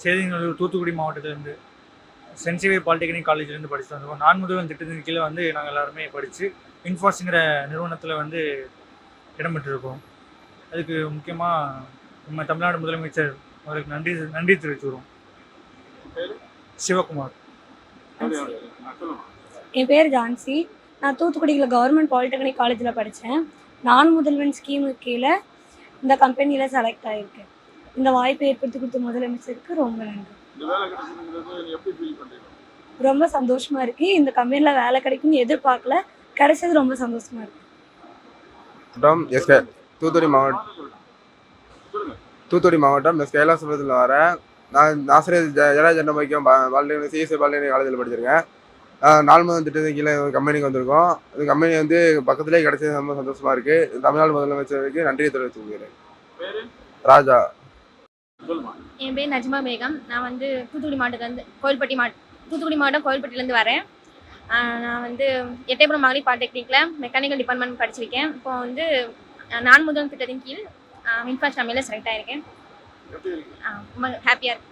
சேதிநல்லூர் தூத்துக்குடி மாவட்டத்திலேருந்து saint Xavier polytechnic காலேஜ்லேருந்து படிச்சுட்டு வந்திருக்கோம். நான் முதல்வன் திட்டத்தின் கீழே வந்து நாங்கள் எல்லாருமே படித்து இன்ஃபாஸ்ங்கிற நிறுவனத்தில் வந்து இடம் பெற்றிருக்கோம். அதுக்கு முக்கியமாக நம்ம தமிழ்நாடு முதலமைச்சர் அவருக்கு நன்றி தெரிவிச்சுக்கிறோம். சிவகுமார். என் பேர் ஜான்சி. நான் தூத்துக்குடியில் கவர்மெண்ட் பாலிடெக்னிக் காலேஜில் படித்தேன். நான் முதல்வன் ஸ்கீமுக்கு கீழே இந்த கம்பெனியில் செலக்ட் ஆகியிருக்கேன். இந்த வாய்ப்பை ஏற்படுத்தி கொடுத்த முதலமைச்சருக்கு ரொம்ப நன்றி. ரொம்ப சந்தோஷமா இருக்கு. இந்த கம்பெனியில் வேலை கிடைக்கும்னு எதிர்பார்க்கல, கிடைச்சது ரொம்ப சந்தோஷமா இருக்கு. தூத்துக்குடி மாவட்டம் கைலாசபுரத்தில் வரேன். நான் ஆசிரியர் ஜெயராஜ் அன்னமைக்கும் பாலிடெக்னிக் சிஎஸ்ஐ பாலிடெக்னிக் காலேஜில் படிச்சிருக்கேன். 4 முதல் திட்டத்தின் கீழே கம்பெனிக்கு வந்திருக்கோம். இந்த கம்பெனி வந்து பக்கத்துலேயே கிடைச்சது ரொம்ப சந்தோஷமா இருக்கு. தமிழ்நாடு முதலமைச்சருக்கு நன்றியை தெரிவித்துக்கிறேன். ராஜா. என் பேர் நஜ்மா பேகம். நான் வந்து தூத்துக்குடி மாவட்டத்துலேருந்து தூத்துக்குடி மாவட்டம் கோயில்பட்டியிலேருந்து வரேன். நான் வந்து எட்டயபுரம் மகளிர் பாலிடெக்னிக்கில் மெக்கானிக்கல் டிபார்ட்மெண்ட் படிச்சிருக்கேன். இப்போ வந்து நான் முதல் திட்டத்தின் கீழ் இன்ஃபாஸ்ட் கம்பெனியில் செலக்ட் ஆகிருக்கேன். ரொம்ப ஹாப்பியாக இருக்கு.